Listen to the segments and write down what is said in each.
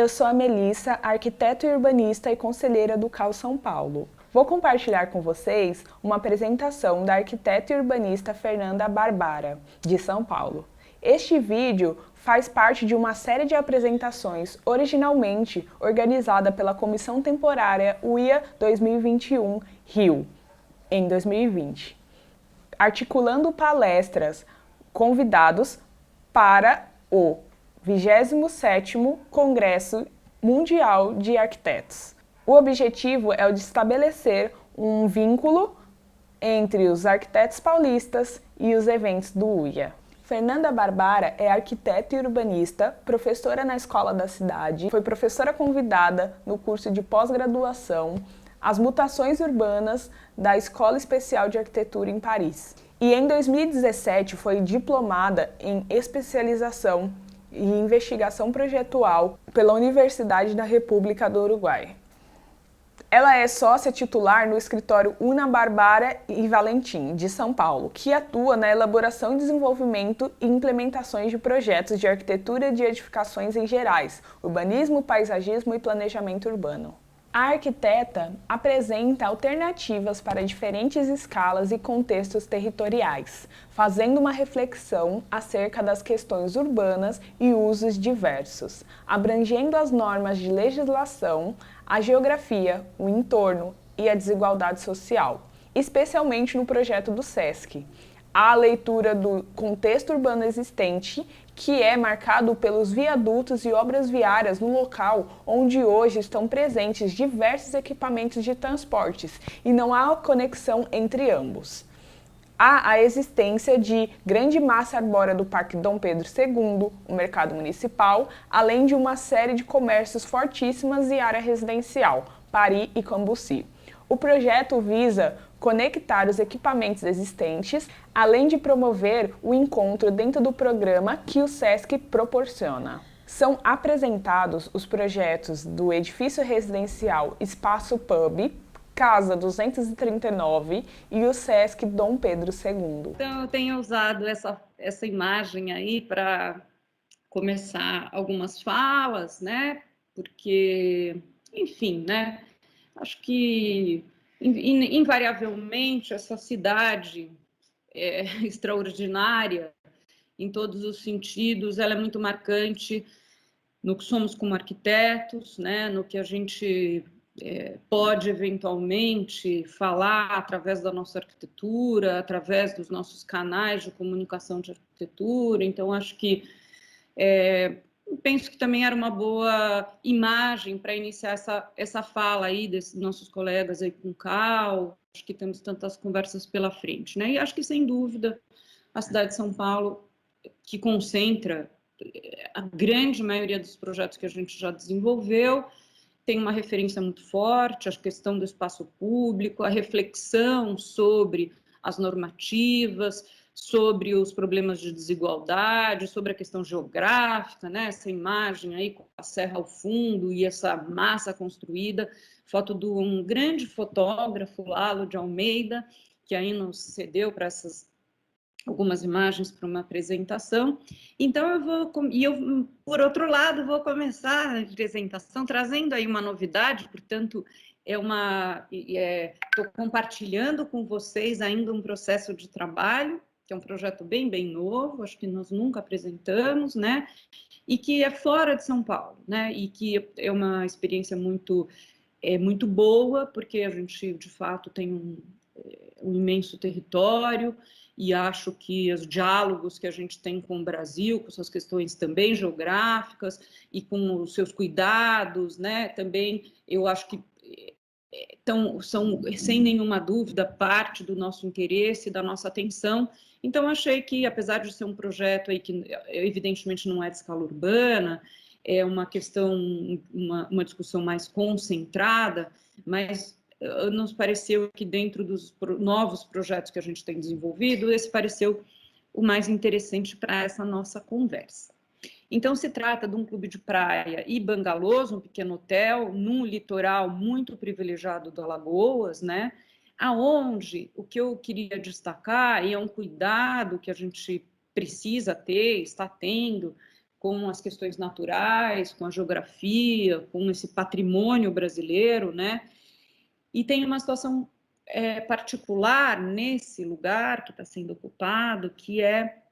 eu sou a Melissa, arquiteta e urbanista e conselheira do CAU São Paulo. Vou compartilhar com vocês uma apresentação da arquiteta e urbanista Fernanda Barbara, de São Paulo. Este vídeo faz parte de uma série de apresentações originalmente organizada pela Comissão Temporária UIA 2021 Rio, em 2020, articulando palestras convidados para o 27º Congresso Mundial de Arquitetos. O objetivo é o de estabelecer um vínculo entre os arquitetos paulistas e os eventos do UIA. Fernanda Barbara é arquiteta e urbanista, professora na Escola da Cidade, foi professora convidada no curso de pós-graduação As Mutações Urbanas da Escola Especial de Arquitetura em Paris. E em 2017 foi diplomada em especialização e investigação projetual pela Universidade da República do Uruguai. Ela é sócia titular no escritório Una Barbara e Valentim, de São Paulo, que atua na elaboração, desenvolvimento e implementações de projetos de arquitetura e de edificações em gerais, urbanismo, paisagismo e planejamento urbano. A arquiteta apresenta alternativas para diferentes escalas e contextos territoriais, fazendo uma reflexão acerca das questões urbanas e usos diversos, abrangendo as normas de legislação, a geografia, o entorno e a desigualdade social, especialmente no projeto do SESC. A leitura do contexto urbano existente, que é marcado pelos viadutos e obras viárias no local onde hoje estão presentes diversos equipamentos de transportes e não há conexão entre ambos. Há a existência de grande massa arbórea do Parque Dom Pedro II, o mercado municipal, além de uma série de comércios fortíssimas e área residencial, Pari e Cambuci. O projeto visa conectar os equipamentos existentes, além de promover o encontro dentro do programa que o SESC proporciona. São apresentados os projetos do edifício residencial Espaço Pub, Casa 239 e o SESC Dom Pedro II. Então, eu tenho usado essa imagem aí para começar algumas falas, né? Porque, enfim, né? Acho que, invariavelmente, essa cidade é extraordinária em todos os sentidos, ela é muito marcante no que somos como arquitetos, né? No que a gente pode eventualmente falar através da nossa arquitetura, através dos nossos canais de comunicação de arquitetura. Então, acho que penso que também era uma boa imagem para iniciar essa fala aí desses nossos colegas aí com o Cal. Acho que temos tantas conversas pela frente, né? E acho que, sem dúvida, a cidade de São Paulo, que concentra a grande maioria dos projetos que a gente já desenvolveu, tem uma referência muito forte, a questão do espaço público, a reflexão sobre as normativas, sobre os problemas de desigualdade, sobre a questão geográfica, né? Essa imagem aí com a serra ao fundo e essa massa construída, foto de um grande fotógrafo, Lalo de Almeida, que aí nos cedeu para algumas imagens para uma apresentação. Então, por outro lado, vou começar a apresentação trazendo aí uma novidade, portanto, estou compartilhando com vocês ainda um processo de trabalho, que é um projeto bem novo, acho que nós nunca apresentamos, né? E que é fora de São Paulo, né? E que é uma experiência muito boa, porque a gente, de fato, tem um imenso território, e acho que os diálogos que a gente tem com o Brasil, com suas questões também geográficas e com os seus cuidados, né, também eu acho que são, sem nenhuma dúvida, parte do nosso interesse, da nossa atenção. Então, achei que, apesar de ser um projeto aí que, evidentemente, não é de escala urbana, é uma questão, uma discussão mais concentrada, mas nos pareceu que, dentro dos novos projetos que a gente tem desenvolvido, esse pareceu o mais interessante para essa nossa conversa. Então, se trata de um clube de praia e bangalôs, um pequeno hotel, num litoral muito privilegiado do Alagoas, né? Aonde o que eu queria destacar, e é um cuidado que a gente precisa ter, está tendo, com as questões naturais, com a geografia, com esse patrimônio brasileiro, né? E tem uma situação particular nesse lugar que está sendo ocupado, que é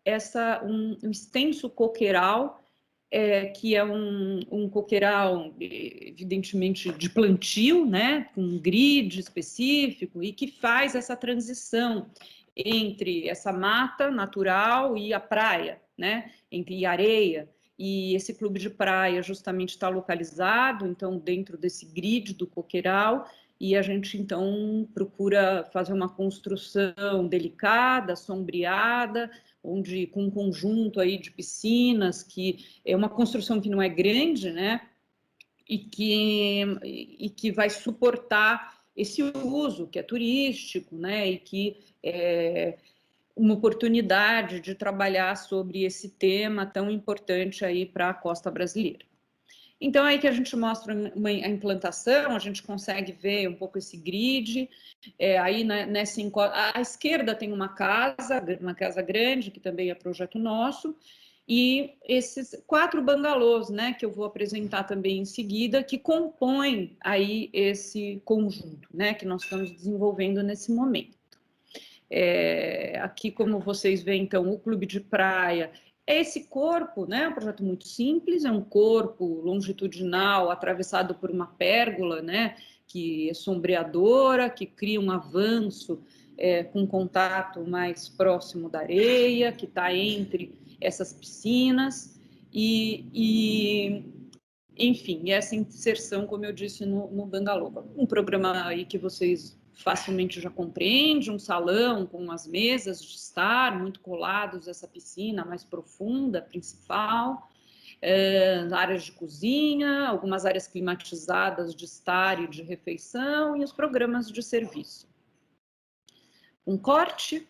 um extenso coqueiral, que é um coqueiral, evidentemente, de plantio, né, com um grid específico, e que faz essa transição entre essa mata natural e a praia, né, entre areia. E esse clube de praia justamente está localizado, então, dentro desse grid do coqueiral, e a gente, então, procura fazer uma construção delicada, sombreada, onde, com um conjunto aí de piscinas, que é uma construção que não é grande, né, e que vai suportar esse uso, que é turístico, né, e que é uma oportunidade de trabalhar sobre esse tema tão importante aí para a costa brasileira. Então, aí que a gente mostra a implantação, a gente consegue ver um pouco esse grid. Aí, nessa à esquerda tem uma casa grande, que também é projeto nosso, e esses 4 bangalôs, né, que eu vou apresentar também em seguida, que compõem aí esse conjunto, né, que nós estamos desenvolvendo nesse momento. Aqui, como vocês veem, então, o clube de praia é esse corpo, né? Um projeto muito simples, é um corpo longitudinal atravessado por uma pérgola, né? Que é sombreadora, que cria um avanço com contato mais próximo da areia, que está entre essas piscinas enfim, essa inserção, como eu disse, no bangalô. Um programa aí que vocês facilmente já compreendem, um salão com as mesas de estar, muito colados a essa piscina mais profunda, principal, áreas de cozinha, algumas áreas climatizadas de estar e de refeição, e os programas de serviço. Um corte,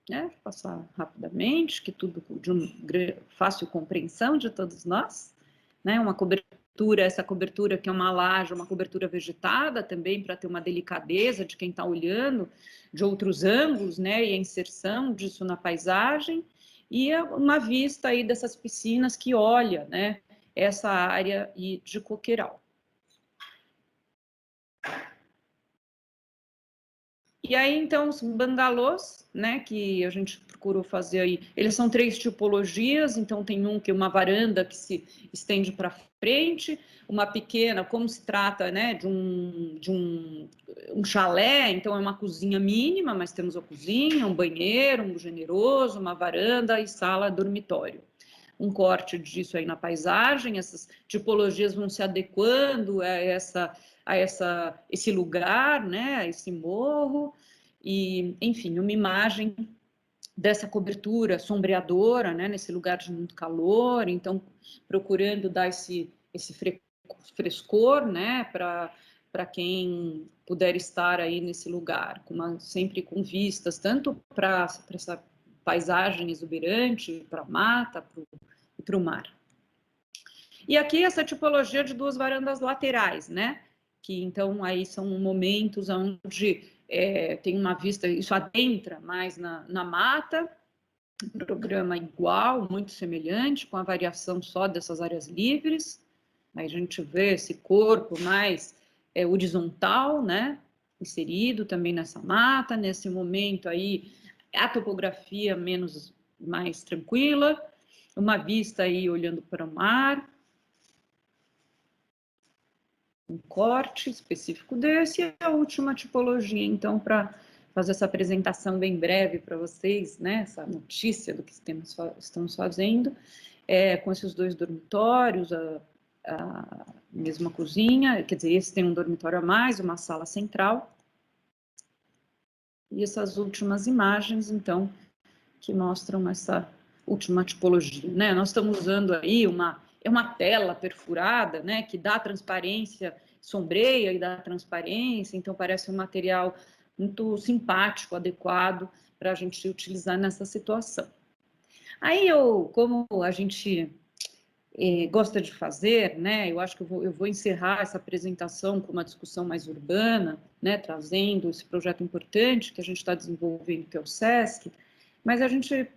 né, vou passar rapidamente, que tudo de fácil compreensão de todos nós, né, uma cobertura, essa cobertura que é uma laje, uma cobertura vegetada também, para ter uma delicadeza de quem está olhando, de outros ângulos, né, e a inserção disso na paisagem, e uma vista aí dessas piscinas que olha, né, essa área de coqueiral. E aí, então, os bangalôs, né, que a gente procurou fazer aí, eles são 3 tipologias, então tem um que é uma varanda que se estende para frente, uma pequena, como se trata, né, de um chalé, então é uma cozinha mínima, mas temos a cozinha, um banheiro, um generoso, uma varanda e sala dormitório. Um corte disso aí na paisagem, essas tipologias vão se adequando a esse lugar, né, a esse morro, e, enfim, uma imagem dessa cobertura sombreadora, né, nesse lugar de muito calor, então, procurando dar esse frescor, né, para quem puder estar aí nesse lugar, sempre com vistas, tanto para essa paisagem exuberante, para a mata, para o mar. E aqui essa tipologia de 2 varandas laterais, né? Que então aí são momentos onde tem uma vista, isso adentra mais na mata, um programa igual, muito semelhante, com a variação só dessas áreas livres. Aí a gente vê esse corpo mais horizontal, né? Inserido também nessa mata, nesse momento aí a topografia mais tranquila, uma vista aí olhando para o mar, um corte específico desse, e a última tipologia, então, para fazer essa apresentação bem breve para vocês, né, essa notícia do que estamos fazendo, com esses 2 dormitórios, a mesma cozinha, quer dizer, esse tem um dormitório a mais, uma sala central, e essas últimas imagens, então, que mostram essa última tipologia, né? Nós estamos usando aí uma tela perfurada, né, que dá transparência, sombreia e dá transparência, então parece um material muito simpático, adequado para a gente utilizar nessa situação. Aí como a gente gosta de fazer, né, eu acho que eu vou encerrar essa apresentação com uma discussão mais urbana, né, trazendo esse projeto importante que a gente está desenvolvendo, que é o SESC, mas a gente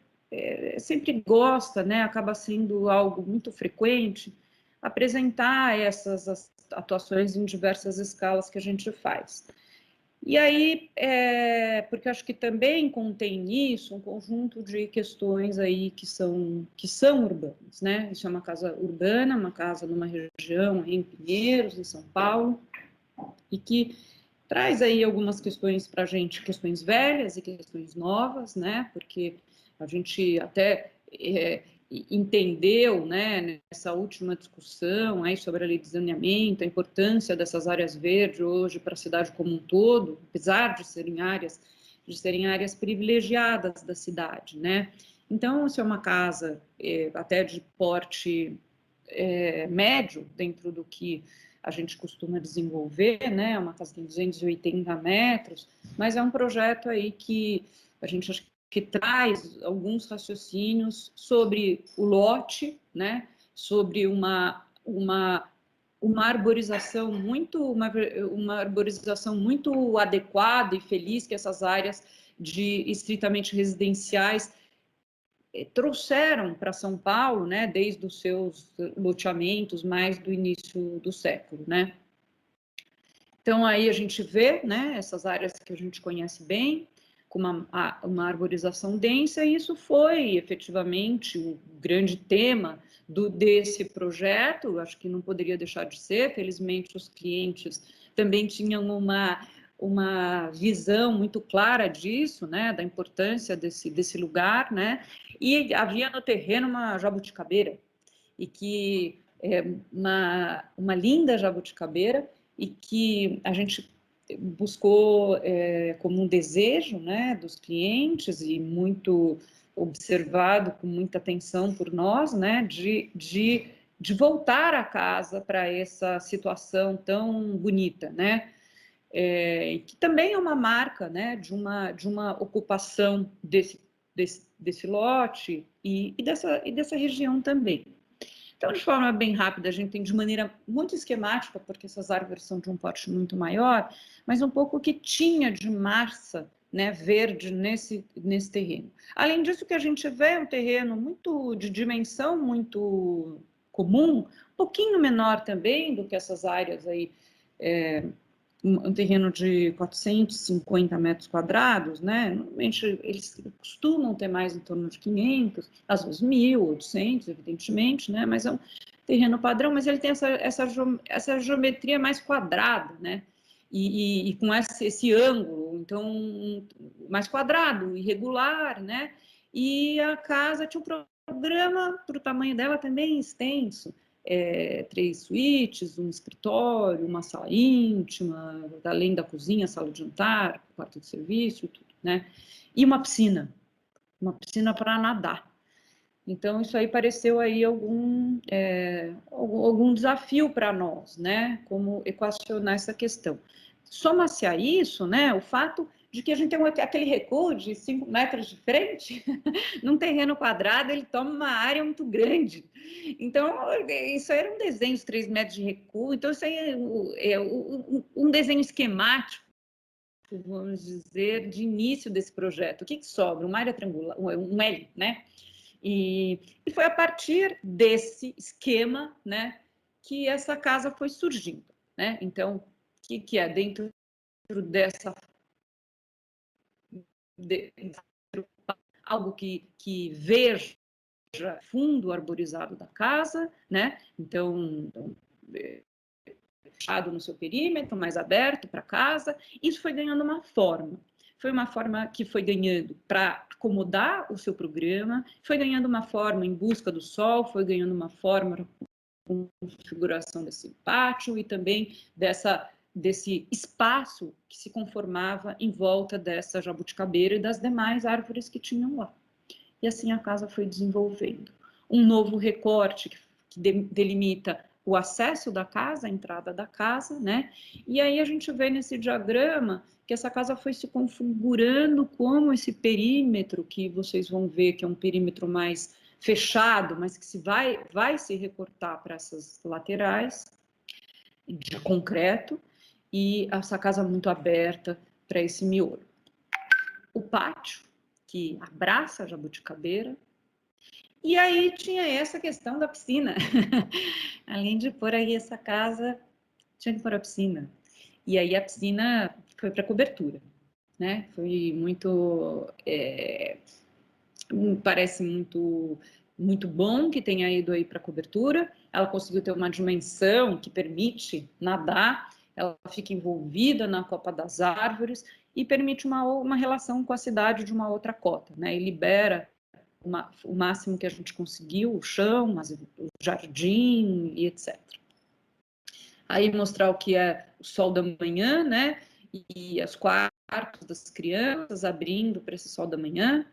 sempre gosta, né, acaba sendo algo muito frequente, apresentar essas atuações em diversas escalas que a gente faz. E aí, porque acho que também contém nisso um conjunto de questões aí que são urbanas, né? Isso é uma casa urbana, uma casa numa região em Pinheiros, em São Paulo, e que traz aí algumas questões para a gente, questões velhas e questões novas, né? Porque a gente até entendeu, né, nessa última discussão aí sobre a lei de zoneamento, a importância dessas áreas verdes hoje para a cidade como um todo, apesar de serem áreas privilegiadas da cidade, né? Então, se é uma casa até de porte médio dentro do que a gente costuma desenvolver, né? Uma casa tem 280 metros, mas é um projeto aí que a gente acha que traz alguns raciocínios sobre o lote, né? Sobre uma arborização uma arborização muito adequada e feliz que essas áreas de estritamente residenciais trouxeram para São Paulo, né, desde os seus loteamentos mais do início do século, né? Então aí a gente vê, né, essas áreas que a gente conhece bem, com uma arborização densa, e isso foi efetivamente o grande tema desse projeto, acho que não poderia deixar de ser, felizmente os clientes também tinham uma visão muito clara disso, né, da importância desse lugar, né, e havia no terreno uma jabuticabeira, e que é uma linda jabuticabeira, e que a gente buscou como um desejo, né, dos clientes, e muito observado com muita atenção por nós, né, de voltar a casa para essa situação tão bonita, né, que também é uma marca, né, de uma ocupação desse lote e dessa região também. Então, de forma bem rápida, a gente tem de maneira muito esquemática, porque essas árvores são de um porte muito maior, mas um pouco o que tinha de massa, né, verde nesse terreno. Além disso, que a gente vê é um terreno muito de dimensão muito comum, um pouquinho menor também do que essas áreas aí, um terreno de 450 metros quadrados, né? Normalmente eles costumam ter mais em torno de 500, às vezes 1.800, evidentemente, né? Mas é um terreno padrão, mas ele tem essa geometria mais quadrada, né? E com esse ângulo, então, mais quadrado, irregular, né? E a casa tinha um programa, para o tamanho dela, também extenso. 3 suítes, um escritório, uma sala íntima, além da cozinha, sala de jantar, quarto de serviço, tudo, né? E uma piscina para nadar. Então, isso aí pareceu aí algum desafio para nós, né? Como equacionar essa questão. Soma-se a isso, né, o fato de que a gente tem aquele recuo de 5 metros de frente, num terreno quadrado, ele toma uma área muito grande. Então, isso era um desenho de 3 metros de recuo, então isso aí é um desenho esquemático, vamos dizer, de início desse projeto. O que sobra? Uma área triangular, um L, né? E foi a partir desse esquema, né, que essa casa foi surgindo, né? Então, o que é dentro dessa algo que veja fundo arborizado da casa, né? Então fechado no seu perímetro, mais aberto para casa. Isso foi ganhando uma forma. Foi uma forma que foi ganhando para acomodar o seu programa, foi ganhando uma forma em busca do sol, foi ganhando uma forma com configuração desse pátio e também desse espaço que se conformava em volta dessa jabuticabeira e das demais árvores que tinham lá. E assim a casa foi desenvolvendo. Um novo recorte que delimita o acesso da casa, a entrada da casa, né? E aí a gente vê nesse diagrama que essa casa foi se configurando como esse perímetro que vocês vão ver que é um perímetro mais fechado, mas que vai se recortar para essas laterais de concreto, e essa casa muito aberta para esse miolo. O pátio, que abraça a jabuticabeira. E aí tinha essa questão da piscina. Além de pôr aí essa casa, tinha que pôr a piscina. E aí a piscina foi para cobertura, né? Foi muito, parece muito bom que tenha ido aí para cobertura. Ela conseguiu ter uma dimensão que permite nadar, ela fica envolvida na copa das árvores e permite uma relação com a cidade de uma outra cota, né? E libera o máximo que a gente conseguiu, o chão, o jardim e etc. Aí mostrar o que é o sol da manhã, né? E os quartos das crianças abrindo para esse sol da manhã.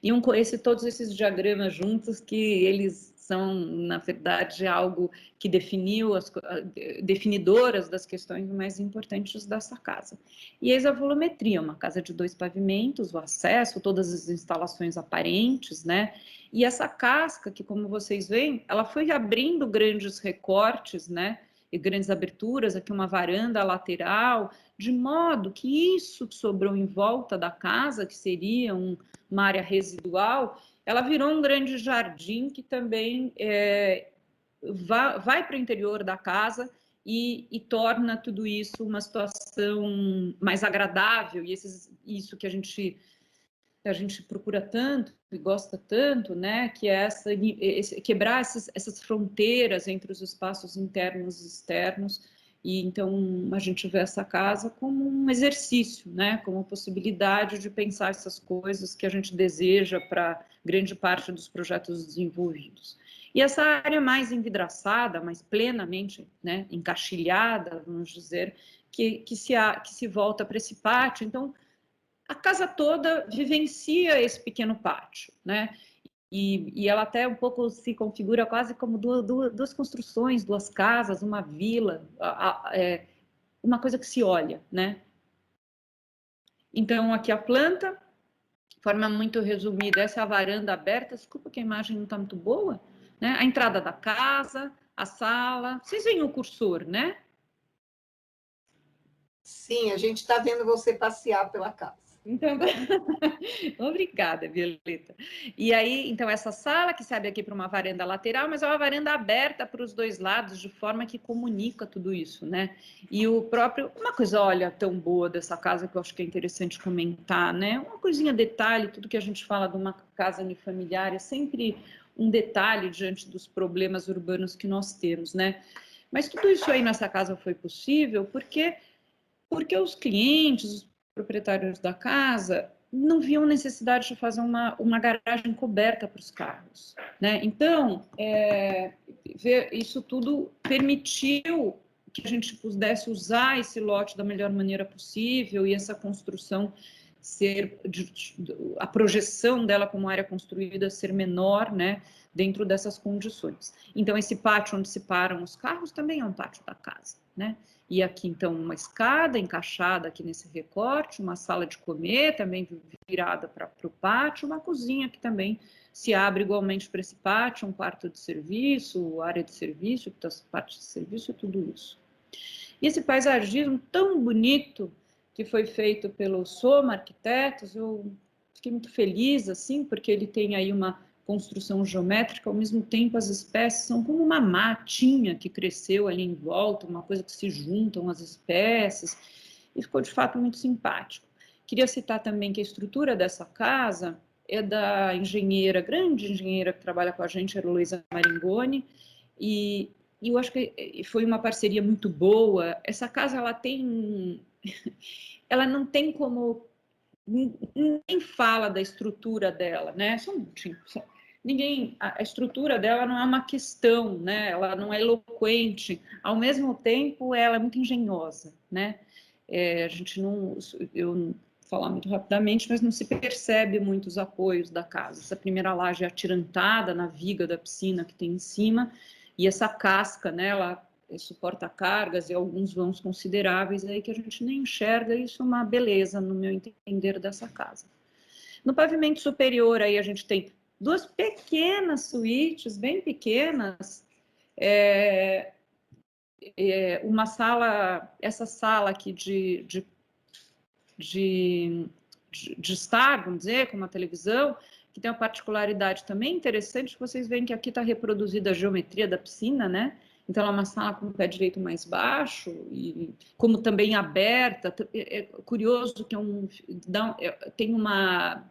E todos esses diagramas juntos, que eles são, na verdade, algo que definiu definidoras das questões mais importantes dessa casa. E eis a volumetria, uma casa de 2 pavimentos, o acesso, todas as instalações aparentes, né? E essa casca, que como vocês veem, ela foi abrindo grandes recortes, né? E grandes aberturas, aqui uma varanda lateral, de modo que isso que sobrou em volta da casa, que seria uma área residual, ela virou um grande jardim que também vai para o interior da casa e torna tudo isso uma situação mais agradável, e isso que a gente procura tanto e gosta tanto, né, que é quebrar essas fronteiras entre os espaços internos e externos. E então a gente vê essa casa como um exercício, né, como a possibilidade de pensar essas coisas que a gente deseja para grande parte dos projetos desenvolvidos. E essa área mais envidraçada, mais plenamente, né, encaixilhada, vamos dizer, que se volta para esse pátio. Então a casa toda vivencia esse pequeno pátio, né? E ela até um pouco se configura quase como duas construções, 2 casas, uma vila, uma coisa que se olha, né? Então, aqui a planta, de forma muito resumida, essa é a varanda aberta. Desculpa que a imagem não está muito boa, né? A entrada da casa, a sala. Vocês veem o cursor, né? Sim, a gente está vendo você passear pela casa. Então, obrigada, Violeta. E aí, então, essa sala que se abre aqui para uma varanda lateral, mas é uma varanda aberta para os 2 lados, de forma que comunica tudo isso, né? E uma coisa, olha, tão boa dessa casa que eu acho que é interessante comentar, né? Uma coisinha, detalhe, tudo que a gente fala de uma casa unifamiliar é sempre um detalhe diante dos problemas urbanos que nós temos, né? Mas tudo isso aí nessa casa foi possível porque os clientes, os proprietários da casa, não viam necessidade de fazer uma garagem coberta para os carros, né? Então, isso tudo permitiu que a gente pudesse usar esse lote da melhor maneira possível, e essa construção a projeção dela como área construída ser menor, né, dentro dessas condições. Então, esse pátio onde se param os carros também é um pátio da casa, né? E aqui, então, uma escada encaixada aqui nesse recorte, uma sala de comer também virada para o pátio, uma cozinha que também se abre igualmente para esse pátio, um quarto de serviço, área de serviço, parte de serviço e tudo isso. E esse paisagismo tão bonito que foi feito pelo Soma Arquitetos, eu fiquei muito feliz, assim, porque ele tem aí uma construção geométrica, ao mesmo tempo as espécies são como uma matinha que cresceu ali em volta, uma coisa que se juntam as espécies, e ficou de fato muito simpático. Queria citar também que a estrutura dessa casa é da engenheira, grande engenheira que trabalha com a gente, a Heloísa Maringoni, e eu acho que foi uma parceria muito boa. Essa casa, ela não tem como, ninguém fala da estrutura dela, né? A estrutura dela não é uma questão, né? Ela não é eloquente. Ao mesmo tempo, ela é muito engenhosa, né? A gente não, eu vou falar muito rapidamente, mas não se percebe muito os apoios da casa. Essa primeira laje é atirantada na viga da piscina que tem em cima, e essa casca, né? Ela suporta cargas e alguns vãos consideráveis aí que a gente nem enxerga. Isso é uma beleza, no meu entender, dessa casa. No pavimento superior aí a gente tem 2 pequenas suítes, bem pequenas, uma sala, essa sala aqui de de estar, vamos dizer, como a televisão, que tem uma particularidade também interessante, que vocês veem que aqui está reproduzida a geometria da piscina, né? Então, ela é uma sala com o pé direito mais baixo, e como também aberta. É curioso que tem uma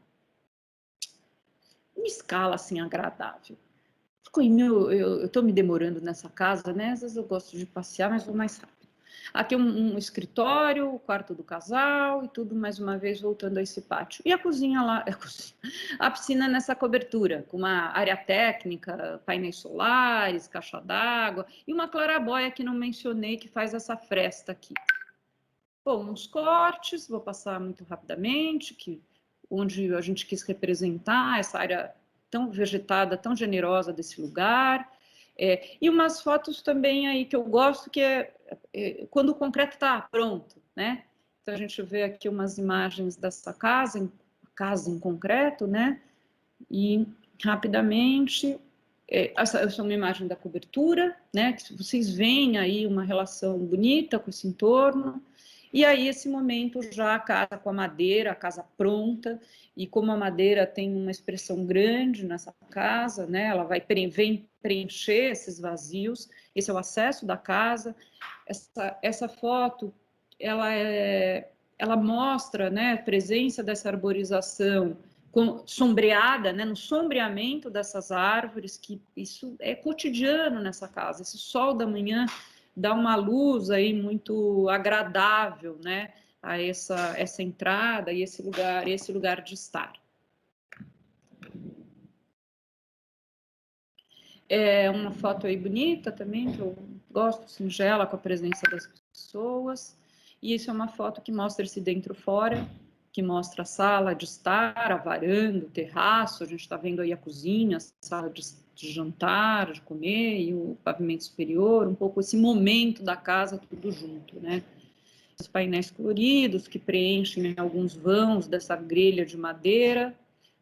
escala, assim, agradável. Eu estou me demorando nessa casa, né? Às vezes eu gosto de passear, mas vou mais rápido. Aqui um escritório, o quarto do casal e tudo, mais uma vez, voltando a esse pátio. E a cozinha lá, a piscina nessa cobertura, com uma área técnica, painéis solares, caixa d'água e uma claraboia que não mencionei, que faz essa fresta aqui. Bom, uns cortes, vou passar muito rapidamente, onde a gente quis representar essa área tão vegetada, tão generosa desse lugar. E umas fotos também aí que eu gosto, que quando o concreto está pronto, né? Então, a gente vê aqui umas imagens dessa casa em concreto, né? E, rapidamente, essa é uma imagem da cobertura, né? Que vocês veem aí uma relação bonita com esse entorno. E aí, esse momento, já a casa com a madeira, a casa pronta, e como a madeira tem uma expressão grande nessa casa, né? Ela vem preencher esses vazios, esse é o acesso da casa. Essa foto, ela mostra, né, a presença dessa arborização sombreada, né, no sombreamento dessas árvores, que isso é cotidiano nessa casa. Esse sol da manhã dá uma luz aí muito agradável, né, a essa entrada e esse lugar de estar. É uma foto aí bonita também, que eu gosto, singela, com a presença das pessoas. E isso é uma foto que mostra esse dentro-fora, que mostra a sala de estar, a varanda, o terraço. A gente está vendo aí a cozinha, a sala de jantar, de comer, e o pavimento superior, um pouco esse momento da casa, tudo junto, né? Os painéis coloridos que preenchem alguns vãos dessa grelha de madeira,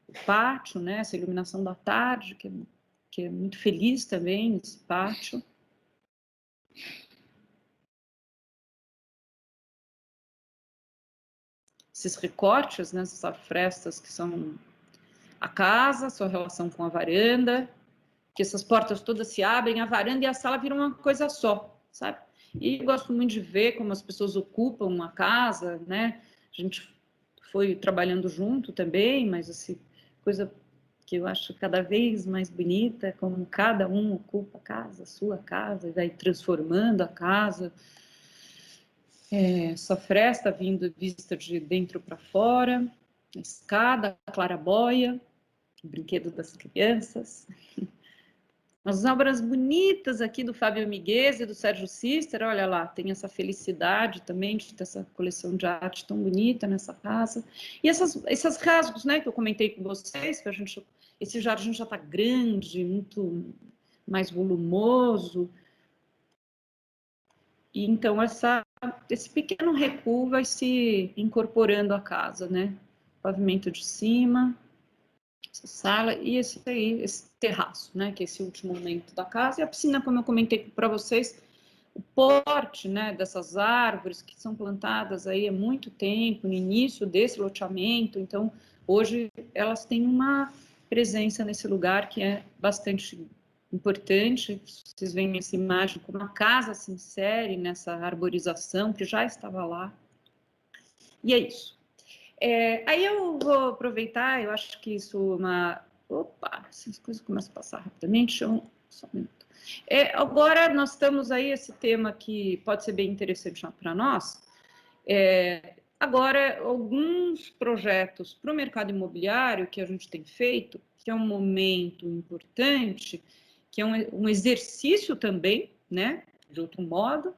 o pátio, né? Essa iluminação da tarde, que é muito feliz também, esse pátio. Esses recortes, né, essas frestas que são a casa, sua relação com a varanda, que essas portas todas se abrem, a varanda e a sala viram uma coisa só, sabe? E gosto muito de ver como as pessoas ocupam uma casa, né? A gente foi trabalhando junto também, mas assim, coisa que eu acho cada vez mais bonita, como cada um ocupa a casa, a sua casa, e vai transformando a casa. Essa fresta vista de dentro para fora, a escada, a claraboia, o brinquedo das crianças. As obras bonitas aqui do Fábio Miguez e do Sérgio Cister, olha lá, tem essa felicidade também de ter essa coleção de arte tão bonita nessa casa. E esses rasgos, né, que eu comentei com vocês, que esse jardim já está grande, muito mais volumoso. E então esse pequeno recuo vai se incorporando à casa, né? Pavimento de cima, essa sala e esse terraço, né? Que é esse último momento da casa. E a piscina, como eu comentei para vocês, o porte, né, dessas árvores que são plantadas aí há muito tempo, no início desse loteamento. Então, hoje elas têm uma presença nesse lugar que é bastante importante. Vocês veem essa imagem como a casa se insere nessa arborização que já estava lá. E é isso. Aí eu vou aproveitar, eu acho que isso é uma... Opa, essas coisas começam a passar rapidamente, só um minuto. Agora nós estamos aí, esse tema que pode ser bem interessante para nós. Agora, alguns projetos para o mercado imobiliário que a gente tem feito, que é um momento importante, que é um exercício também, né, de outro modo,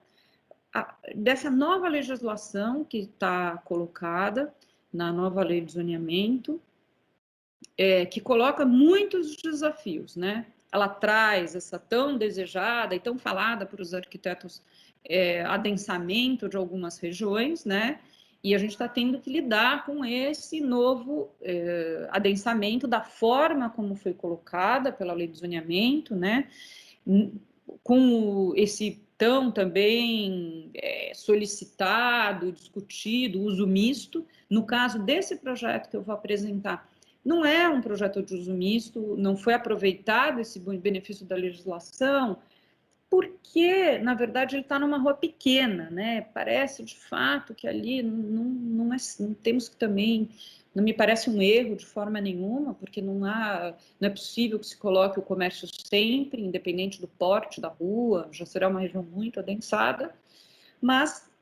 dessa nova legislação que está colocada na nova lei de zoneamento, que coloca muitos desafios, né? Ela traz essa tão desejada e tão falada por os arquitetos adensamento de algumas regiões, né? E a gente está tendo que lidar com esse novo adensamento da forma como foi colocada pela lei de zoneamento, né? Com esse tão também solicitado, discutido, uso misto, No caso desse projeto que eu vou apresentar, não é um projeto de uso misto, não foi aproveitado esse benefício da legislação, porque, na verdade, ele está numa rua pequena, né? Parece, de fato, que ali não temos que também, não me parece um erro de forma nenhuma, porque não é possível que se coloque o comércio sempre, independente do porte da rua, já será uma região muito adensada, mas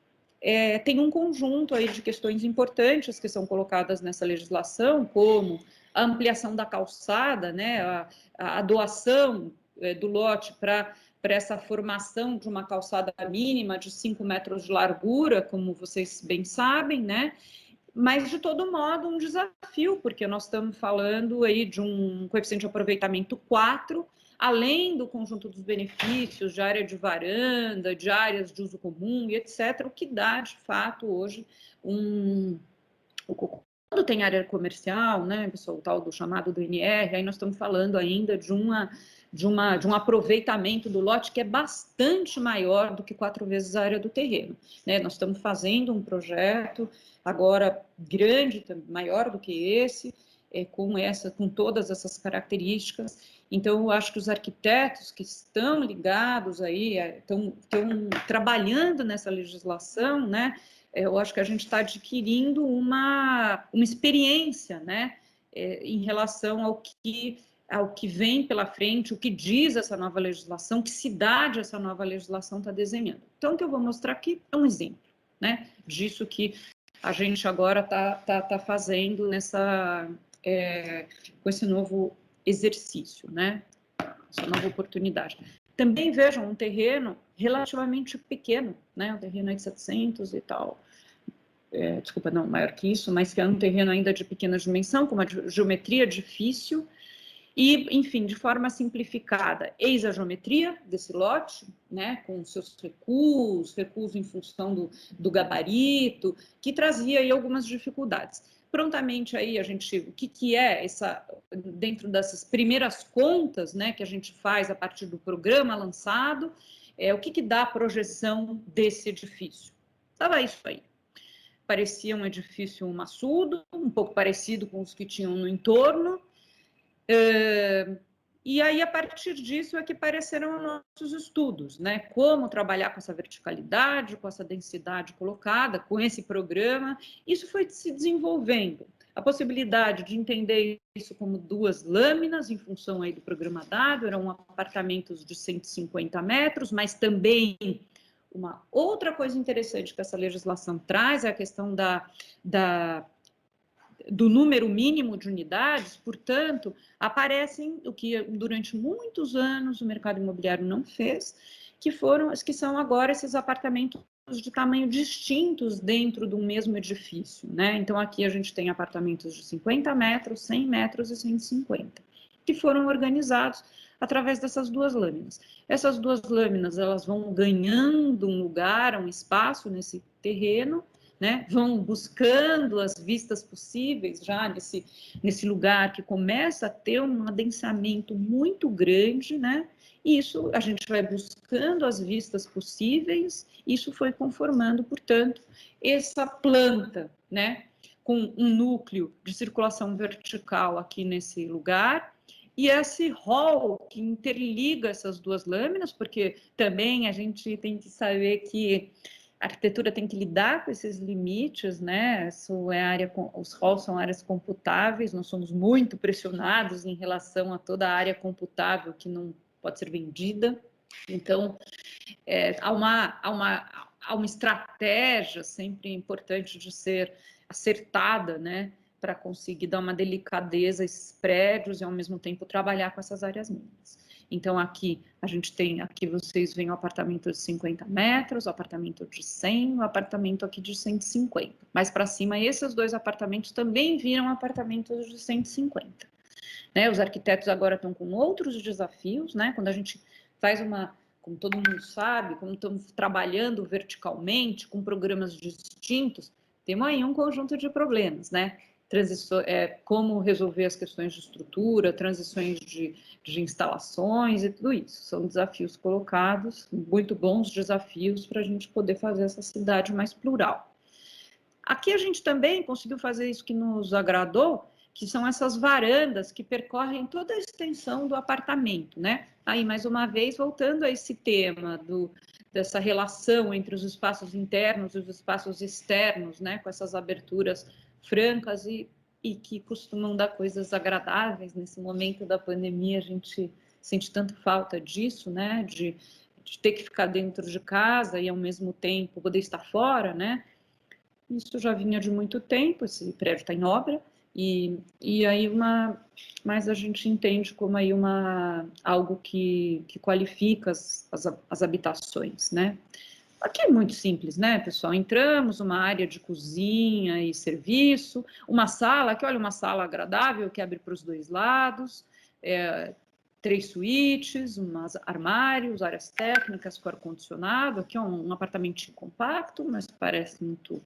tem um conjunto aí de questões importantes que são colocadas nessa legislação, como a ampliação da calçada, né? A doação do lote para essa formação de uma calçada mínima de 5 metros de largura, como vocês bem sabem, né? Mas, de todo modo, um desafio, porque nós estamos falando aí de um coeficiente de aproveitamento 4, além do conjunto dos benefícios de área de varanda, de áreas de uso comum e etc., o que dá, de fato, hoje, quando tem área comercial, né, pessoal, o tal do chamado do NR, aí nós estamos falando ainda de um aproveitamento do lote que é bastante maior do que 4 vezes a área do terreno, né? Nós estamos fazendo um projeto agora grande, maior do que esse, com todas essas características. Então, eu acho que os arquitetos que estão ligados aí, estão trabalhando nessa legislação, né? Eu acho que a gente está adquirindo uma experiência, né, em relação ao que vem pela frente, o que diz essa nova legislação, que cidade essa nova legislação está desenhando. Então, o que eu vou mostrar aqui é um exemplo, né, disso que a gente agora está fazendo com esse novo exercício, né, essa nova oportunidade. Também vejam um terreno relativamente pequeno, né? Um terreno aí de 700 e tal. Desculpa, não, maior que isso, mas que é um terreno ainda de pequena dimensão, com uma geometria difícil. E, enfim, de forma simplificada, eis a geometria desse lote, né? Com seus recuos em função do gabarito, que trazia aí algumas dificuldades. Prontamente aí o que é dentro dessas primeiras contas, né, que a gente faz a partir do programa lançado, o que dá a projeção desse edifício? Estava isso aí. Parecia um edifício maçudo, um pouco parecido com os que tinham no entorno, e aí, a partir disso, é que apareceram nossos estudos, né? Como trabalhar com essa verticalidade, com essa densidade colocada, com esse programa. Isso foi se desenvolvendo. A possibilidade de entender isso como 2 lâminas, em função aí do programa dado, eram apartamentos de 150 metros, mas também uma outra coisa interessante que essa legislação traz é a questão do número mínimo de unidades, portanto, aparecem o que durante muitos anos o mercado imobiliário não fez, que são agora esses apartamentos de tamanho distintos dentro do mesmo edifício, né? Então, aqui a gente tem apartamentos de 50 metros, 100 metros e 150, que foram organizados através dessas 2 lâminas. Essas 2 lâminas, elas vão ganhando um lugar, um espaço nesse terreno, né, vão buscando as vistas possíveis já nesse lugar que começa a ter um adensamento muito grande, né, e isso a gente vai buscando as vistas possíveis, isso foi conformando, portanto, essa planta, né, com um núcleo de circulação vertical aqui nesse lugar, e esse hall que interliga essas 2 lâminas, porque também a gente tem que saber que a arquitetura tem que lidar com esses limites, né? Os halls são áreas computáveis, nós somos muito pressionados em relação a toda a área computável que não pode ser vendida. Então, há uma estratégia sempre importante de ser acertada, né? Para conseguir dar uma delicadeza a esses prédios e, ao mesmo tempo, trabalhar com essas áreas mínimas. Então, aqui vocês veem o apartamento de 50 metros, o apartamento de 100, o apartamento aqui de 150. Mais para cima, esses 2 apartamentos também viram apartamentos de 150. Né? Os arquitetos agora estão com outros desafios, né? Quando a gente faz como todo mundo sabe, como estamos trabalhando verticalmente, com programas distintos, temos aí um conjunto de problemas, né? Como resolver as questões de estrutura, transições de instalações e tudo isso. São desafios colocados, muito bons desafios para a gente poder fazer essa cidade mais plural. Aqui a gente também conseguiu fazer isso que nos agradou, que são essas varandas que percorrem toda a extensão do apartamento, né? Aí, mais uma vez, voltando a esse tema dessa relação entre os espaços internos e os espaços externos, né? Com essas aberturas francas e que costumam dar coisas agradáveis. Nesse momento da pandemia, a gente sente tanto falta disso, né? De ter que ficar dentro de casa e, ao mesmo tempo, poder estar fora, né? Isso já vinha de muito tempo, esse prédio está em obra, e aí mas a gente entende como aí algo que qualifica as habitações, né? Aqui é muito simples, né, pessoal? Entramos, uma área de cozinha e serviço, uma sala, que olha, uma sala agradável, que abre para os dois lados, 3 suítes, armários, áreas técnicas com ar-condicionado. Aqui é um apartamentinho compacto, mas parece muito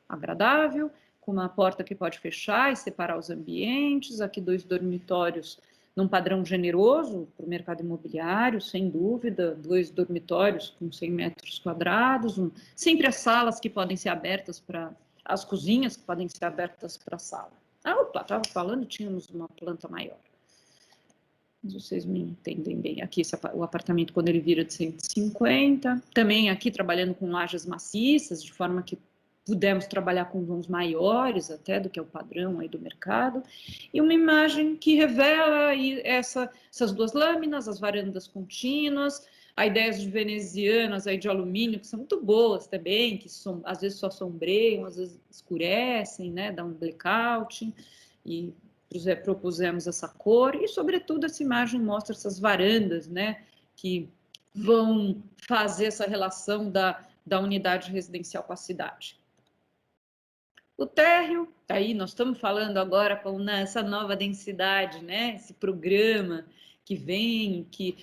agradável, com uma porta que pode fechar e separar os ambientes. Aqui 2 dormitórios num padrão generoso para o mercado imobiliário, sem dúvida, 2 dormitórios com 100 metros quadrados, sempre as salas que podem ser abertas as cozinhas que podem ser abertas para a sala. Opa, estava falando, tínhamos uma planta maior. Mas vocês me entendem bem. Aqui o apartamento, quando ele vira de 150, também aqui trabalhando com lajes maciças, de forma que pudemos trabalhar com vãos maiores até do que é o padrão aí do mercado, e uma imagem que revela aí essas 2 lâminas, as varandas contínuas, a ideias de venezianas aí de alumínio, que são muito boas também, que às vezes só sombreiam, às vezes escurecem, né, dá um blackout, e propusemos essa cor, e sobretudo essa imagem mostra essas varandas, né, que vão fazer essa relação da unidade residencial com a cidade. O térreo, aí nós estamos falando agora com essa nova densidade, né? Esse programa que vem, que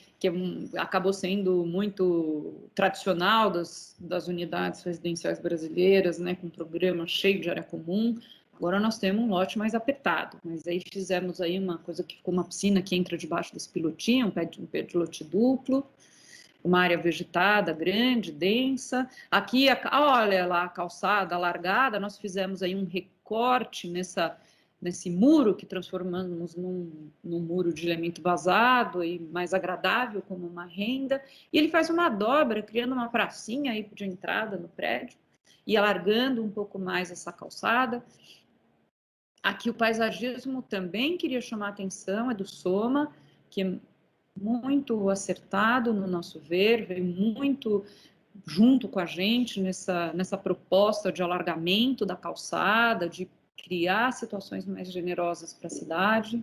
acabou sendo muito tradicional das unidades residenciais brasileiras, né? Com um programa cheio de área comum. Agora nós temos um lote mais apertado, mas aí fizemos aí uma coisa que ficou uma piscina que entra debaixo desse pilotinho, um pé de lote duplo, uma área vegetada, grande, densa. Aqui, olha lá, a calçada alargada, nós fizemos aí um recorte nesse muro, que transformamos num muro de elemento vazado e mais agradável, como uma renda, e ele faz uma dobra, criando uma pracinha aí de entrada no prédio, e alargando um pouco mais essa calçada. Aqui o paisagismo também queria chamar a atenção, é do Soma, que é muito acertado no nosso ver, veio muito junto com a gente nessa proposta de alargamento da calçada, de criar situações mais generosas para a cidade.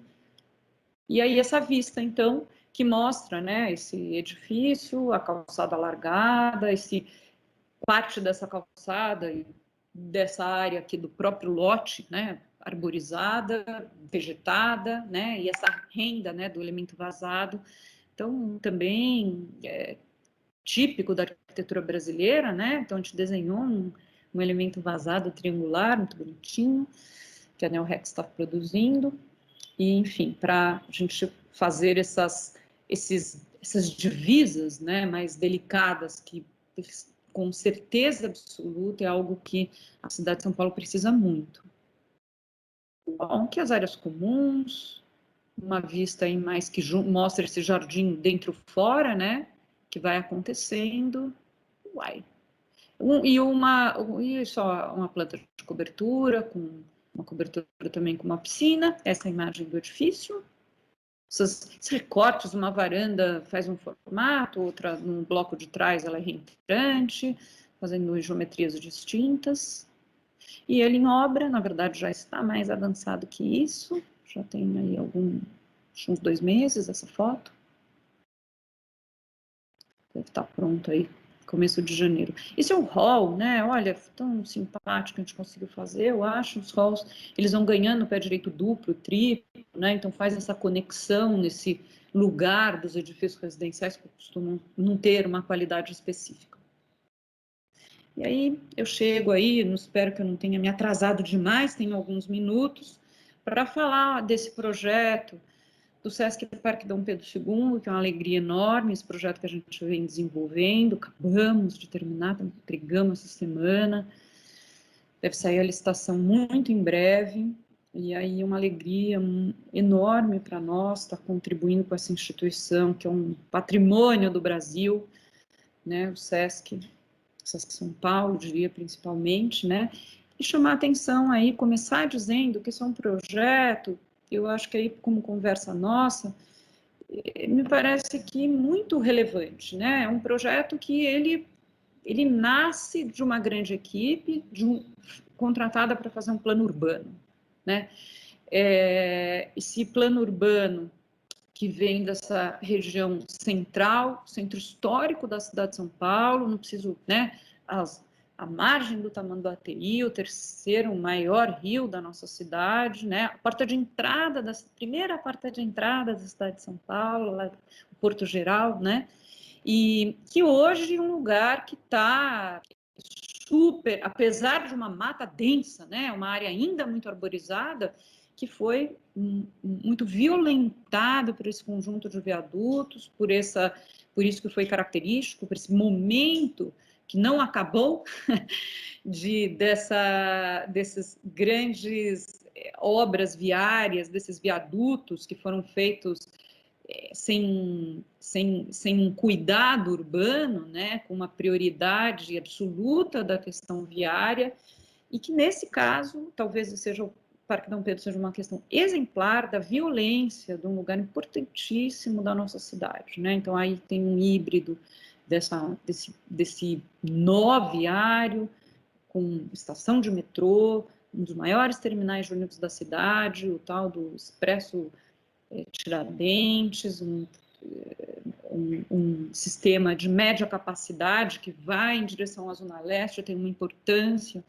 E aí essa vista, então, que mostra, né, esse edifício, a calçada alargada, parte dessa calçada e dessa área aqui do próprio lote, né, arborizada, vegetada, né, e essa renda, né, do elemento vazado. Então, também típico da arquitetura brasileira, né? Então, a gente desenhou um elemento vazado triangular, muito bonitinho, que a Neorex está produzindo, e, enfim, para a gente fazer essas divisas, né, mais delicadas, que com certeza absoluta é algo que a cidade de São Paulo precisa muito. Bom, que as áreas comuns, uma vista aí mais que mostra esse jardim dentro e fora, né, que vai acontecendo, uai. E só uma planta de cobertura, com uma cobertura também com uma piscina, essa é a imagem do edifício. Esses recortes, uma varanda faz um formato, outra no bloco de trás ela é reentrante, fazendo geometrias distintas. E ele em obra, na verdade, já está mais avançado que isso, já tem aí uns 2 meses essa foto. Deve estar pronto aí, começo de janeiro. Esse é o hall, né? Olha, tão simpático que a gente conseguiu fazer, eu acho. Os halls, eles vão ganhando pé direito duplo, triplo, né? Então faz essa conexão nesse lugar dos edifícios residenciais que costumam não ter uma qualidade específica. E aí eu chego aí, não espero que eu não tenha me atrasado demais, tenho alguns minutos para falar desse projeto do Sesc Parque Dom Pedro II, que é uma alegria enorme, esse projeto que a gente vem desenvolvendo, acabamos de terminar, entregamos essa semana. Deve sair a licitação muito em breve, e aí uma alegria enorme para nós estar contribuindo com essa instituição, que é um patrimônio do Brasil, né, o SESC São Paulo, diria principalmente, né, e chamar a atenção aí, começar dizendo que isso é um projeto, eu acho que aí, como conversa nossa, me parece que muito relevante, né, é um projeto que ele nasce de uma grande equipe, contratada para fazer um plano urbano, né? Esse plano urbano que vem dessa região central, centro histórico da cidade de São Paulo, não preciso, né? A margem do Tamanduateí, o terceiro maior rio da nossa cidade, né? A porta de entrada, primeira porta de entrada da cidade de São Paulo, lá, o Porto Geral, né? E que hoje é um lugar que está super, apesar de uma mata densa, né, uma área ainda muito arborizada, que foi muito violentada por esse conjunto de viadutos, por isso que foi característico, por esse momento que não acabou desses grandes obras viárias, desses viadutos que foram feitos sem um cuidado urbano, né, com uma prioridade absoluta da questão viária, e que nesse caso, talvez seja o Parque Dom Pedro seja uma questão exemplar da violência de um lugar importantíssimo da nossa cidade, né? Então aí tem um híbrido desse nó viário com estação de metrô, um dos maiores terminais de ônibus da cidade, o tal do Expresso Tiradentes, um sistema de média capacidade que vai em direção à Zona Leste, tem uma importância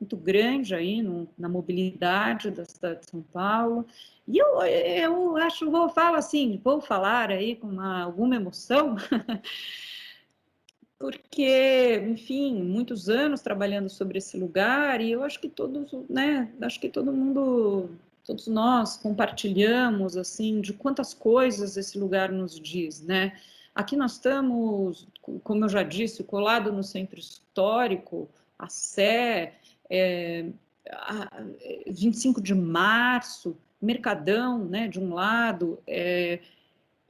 muito grande aí na mobilidade da cidade de São Paulo. E eu acho, vou falar aí com alguma emoção, porque, enfim, muitos anos trabalhando sobre esse lugar, e eu acho que todos, né, acho que todo mundo, todos nós compartilhamos, assim, de quantas coisas esse lugar nos diz, né? Aqui nós estamos, como eu já disse, colado no centro histórico, a Sé, 25 de março, Mercadão, né, de um lado,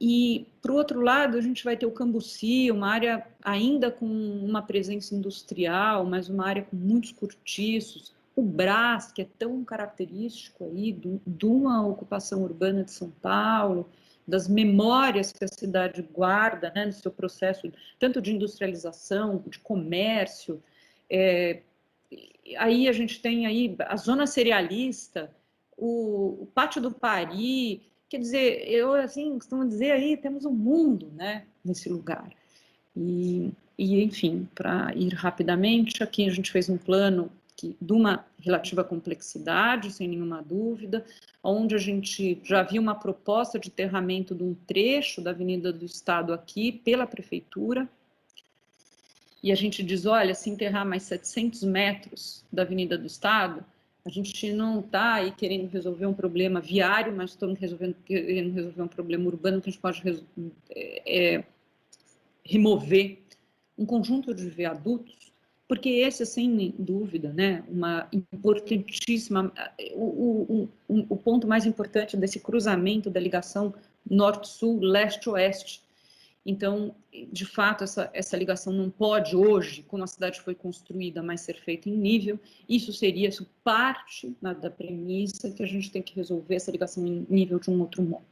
e, por outro lado, a gente vai ter o Cambuci, uma área ainda com uma presença industrial, mas uma área com muitos cortiços. O Brás, que é tão característico aí de uma ocupação urbana de São Paulo, das memórias que a cidade guarda, né, no seu processo tanto de industrialização, de comércio. Aí a gente tem aí a zona cerealista, o Pátio do Pari. Quer dizer, eu assim costumo dizer aí, temos um mundo, né, nesse lugar. E enfim, para ir rapidamente, aqui a gente fez um plano de uma relativa complexidade, sem nenhuma dúvida, onde a gente já viu uma proposta de enterramento de um trecho da Avenida do Estado aqui pela Prefeitura, e a gente diz, olha, se enterrar mais 700 metros da Avenida do Estado, a gente não está aí querendo resolver um problema viário, mas estamos querendo resolver um problema urbano que a gente pode remover um conjunto de viadutos, porque esse, sem dúvida, né, uma importantíssima, o ponto mais importante desse cruzamento da ligação norte-sul, leste-oeste. Então, de fato, essa ligação não pode hoje, como a cidade foi construída, mais ser feita em nível. Isso seria parte da premissa que a gente tem que resolver essa ligação em nível de um outro modo.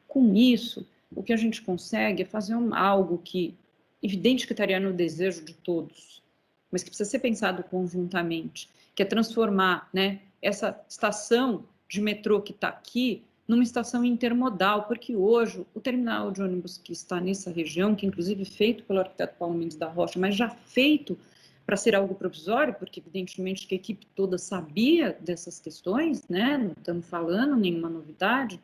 Com isso, o que a gente consegue é fazer algo que, evidente que estaria no desejo de todos, mas que precisa ser pensado conjuntamente, que é transformar, né, essa estação de metrô que está aqui numa estação intermodal, porque hoje o terminal de ônibus que está nessa região, que inclusive feito pelo arquiteto Paulo Mendes da Rocha, mas já feito para ser algo provisório, porque evidentemente que a equipe toda sabia dessas questões, né, não estamos falando nenhuma novidade,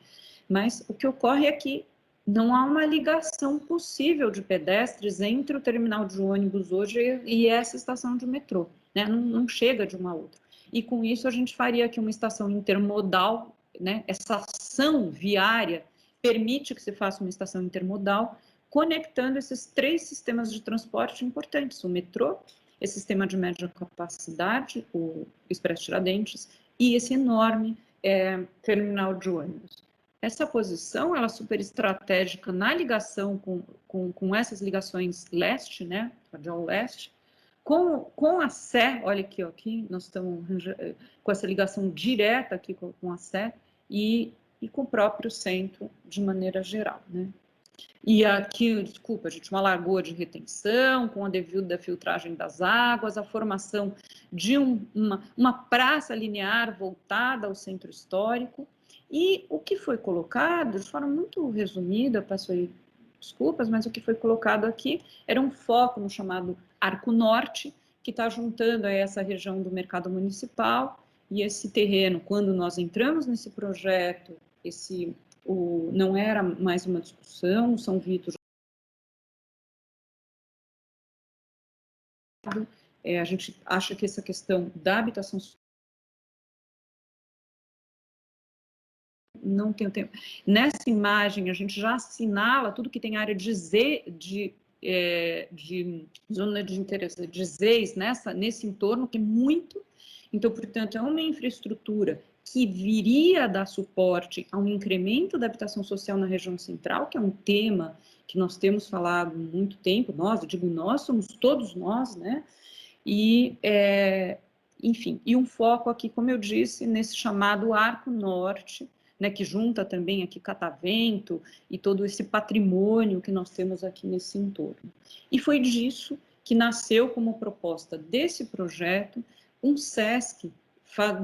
mas o que ocorre é que não há uma ligação possível de pedestres entre o terminal de ônibus hoje e essa estação de metrô, né, não chega de uma outra. E com isso a gente faria aqui uma estação intermodal, né? Essa ação viária permite que se faça uma estação intermodal, conectando esses três sistemas de transporte importantes, o metrô, esse sistema de média capacidade, o Expresso Tiradentes, e esse enorme terminal de ônibus. Essa posição, ela é super estratégica na ligação com essas ligações leste, né, radial leste, com a Sé, olha aqui, ó, aqui nós estamos com essa ligação direta aqui com a Sé e com o próprio centro de maneira geral, né. E aqui, desculpa, gente, uma lagoa de retenção, com a devida filtragem das águas, a formação de uma praça linear voltada ao centro histórico. E o que foi colocado, de forma muito resumida, peço aí desculpas, mas o que foi colocado aqui era um foco no chamado Arco Norte, que está juntando aí essa região do mercado municipal e esse terreno. Quando nós entramos nesse projeto, não era mais uma discussão, São Vítor. A gente acha que essa questão da habitação não tem o tempo. Nessa imagem, a gente já assinala tudo que tem área de zona de interesse, de ZEIS, nesse entorno, que é muito. Então, portanto, é uma infraestrutura que viria a dar suporte a um incremento da habitação social na região central, que é um tema que nós temos falado há muito tempo, eu digo nós, somos todos nós, né? E, enfim, e um foco aqui, como eu disse, nesse chamado Arco Norte, né, que junta também aqui Catavento e todo esse patrimônio que nós temos aqui nesse entorno. E foi disso que nasceu como proposta desse projeto um SESC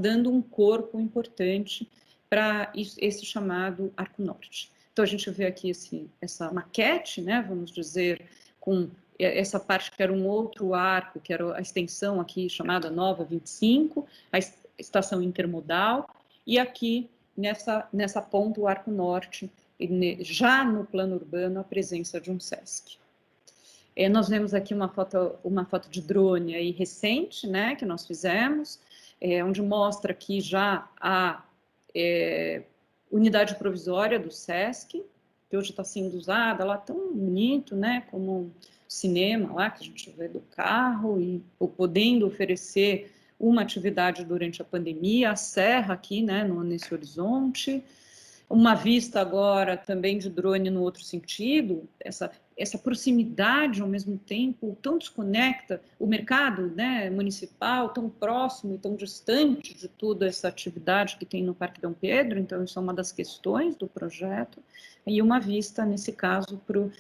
dando um corpo importante para esse chamado Arco Norte. Então, a gente vê aqui essa maquete, né, vamos dizer, com essa parte que era um outro arco, que era a extensão aqui chamada Nova 25, a estação intermodal, e aqui nessa ponta, o Arco Norte, já no plano urbano, a presença de um SESC. Nós vemos aqui uma foto de drone aí recente, né, que nós fizemos, onde mostra aqui já a unidade provisória do SESC, que hoje está sendo usada lá tão bonito, né, como cinema lá, que a gente vê do carro, e podendo oferecer uma atividade durante a pandemia, a serra aqui, né, nesse horizonte, uma vista agora também de drone no outro sentido, essa proximidade ao mesmo tempo tão desconecta o mercado, né, municipal, tão próximo e tão distante de toda essa atividade que tem no Parque Dom Pedro, então isso é uma das questões do projeto, e uma vista, nesse caso, para o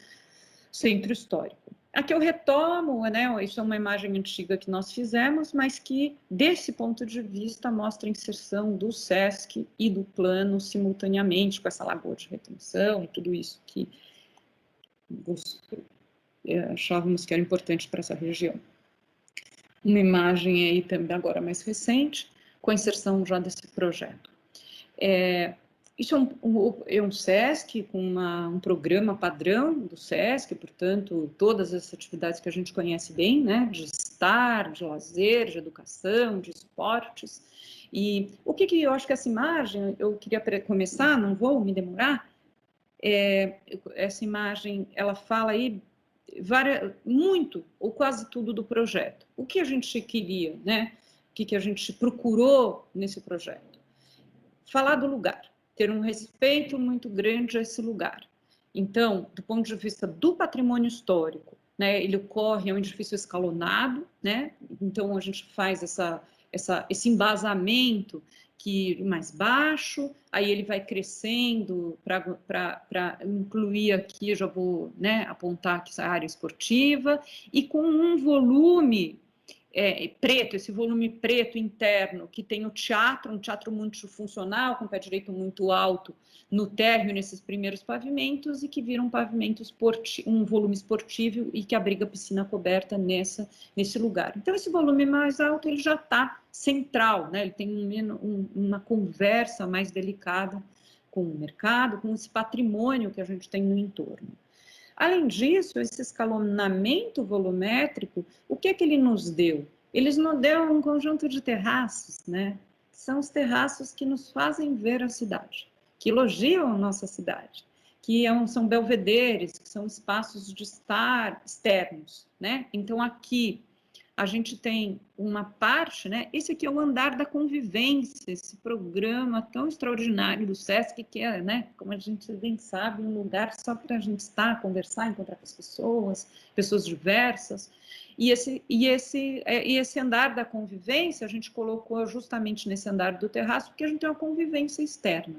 centro histórico. Aqui eu retomo, né, isso é uma imagem antiga que nós fizemos, mas que, desse ponto de vista, mostra a inserção do SESC e do plano simultaneamente, com essa lagoa de retenção e tudo isso que achávamos que era importante para essa região. Uma imagem aí também agora mais recente, com a inserção já desse projeto. Isso é um SESC com um programa padrão do SESC, portanto, todas as atividades que a gente conhece bem, né, de estar, de lazer, de educação, de esportes. E o que eu acho que essa imagem, eu queria começar, não vou me demorar, essa imagem, ela fala aí muito, ou quase tudo do projeto. O que a gente queria, né, o que a gente procurou nesse projeto? Falar do lugar, ter um respeito muito grande a esse lugar. Então, do ponto de vista do patrimônio histórico, né, ele ocorre, é um edifício escalonado, né, então a gente faz esse embasamento que mais baixo, aí ele vai crescendo para incluir aqui, já vou, né, apontar aqui essa área esportiva, e com um volume preto, esse volume preto interno, que tem o teatro, um teatro multifuncional, com pé direito muito alto no térreo, nesses primeiros pavimentos, e que vira um pavimento esportivo, um volume esportivo, e que abriga piscina coberta nesse lugar. Então, esse volume mais alto, ele já está central, né? Ele tem uma conversa mais delicada com o mercado, com esse patrimônio que a gente tem no entorno. Além disso, esse escalonamento volumétrico, o que é que ele nos deu? Ele nos deu um conjunto de terraços, né? São os terraços que nos fazem ver a cidade, que elogiam a nossa cidade, que são belvederes, que são espaços de estar externos, né? Então, aqui, a gente tem uma parte, né? Esse aqui é o andar da convivência, esse programa tão extraordinário do SESC, que é, né, como a gente bem sabe, um lugar só para a gente estar, conversar, encontrar com as pessoas diversas. E esse andar da convivência, a gente colocou justamente nesse andar do terraço, porque a gente tem uma convivência externa.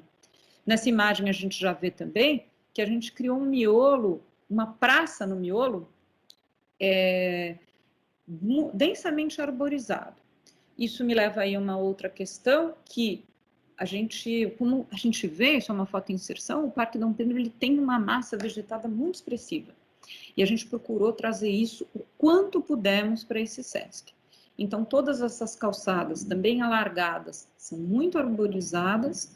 Nessa imagem, a gente já vê também que a gente criou um miolo, uma praça no miolo, densamente arborizado. Isso me leva aí a uma outra questão, que como a gente vê, isso é uma fotoinserção, o Parque Dom Pedro ele tem uma massa vegetada muito expressiva. E a gente procurou trazer isso o quanto pudemos para esse SESC. Então, todas essas calçadas, também alargadas, são muito arborizadas.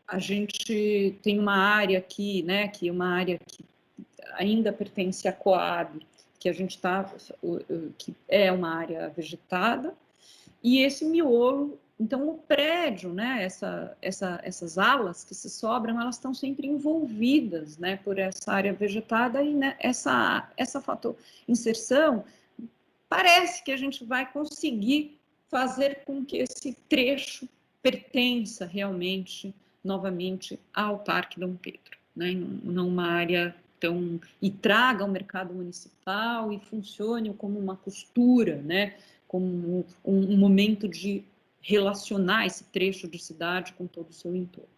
A gente tem uma área aqui, né, que é uma área que ainda pertence à Coab, que a gente está, que é uma área vegetada, e esse miolo, então o prédio, né, essas alas que se sobram, elas estão sempre envolvidas, né, por essa área vegetada, e né, essa fotoinserção parece que a gente vai conseguir fazer com que esse trecho pertença realmente, novamente, ao Parque Dom Pedro, né, numa área e traga ao mercado municipal e funcione como uma costura, né, como um momento de relacionar esse trecho de cidade com todo o seu entorno.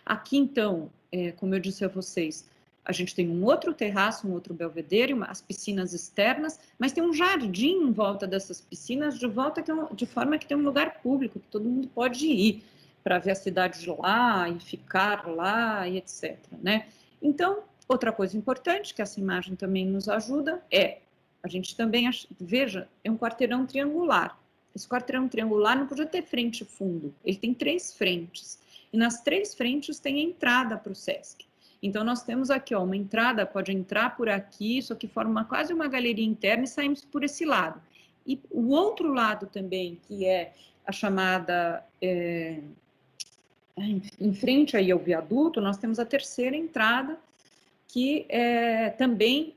Aqui, então, como eu disse a vocês, a gente tem um outro terraço, um outro belvedere, as piscinas externas, mas tem um jardim em volta dessas piscinas, de forma que tem um lugar público, que todo mundo pode ir para ver a cidade de lá e ficar lá e etc, né? Então, outra coisa importante que essa imagem também nos ajuda a gente também, veja, é um quarteirão triangular. Esse quarteirão triangular não podia ter frente e fundo, ele tem 3 frentes. E nas 3 frentes tem entrada para o SESC. Então, nós temos aqui, ó, uma entrada, pode entrar por aqui, isso aqui forma quase uma galeria interna e saímos por esse lado. E o outro lado também, que é a chamada... em frente aí ao viaduto, nós temos a terceira entrada, que também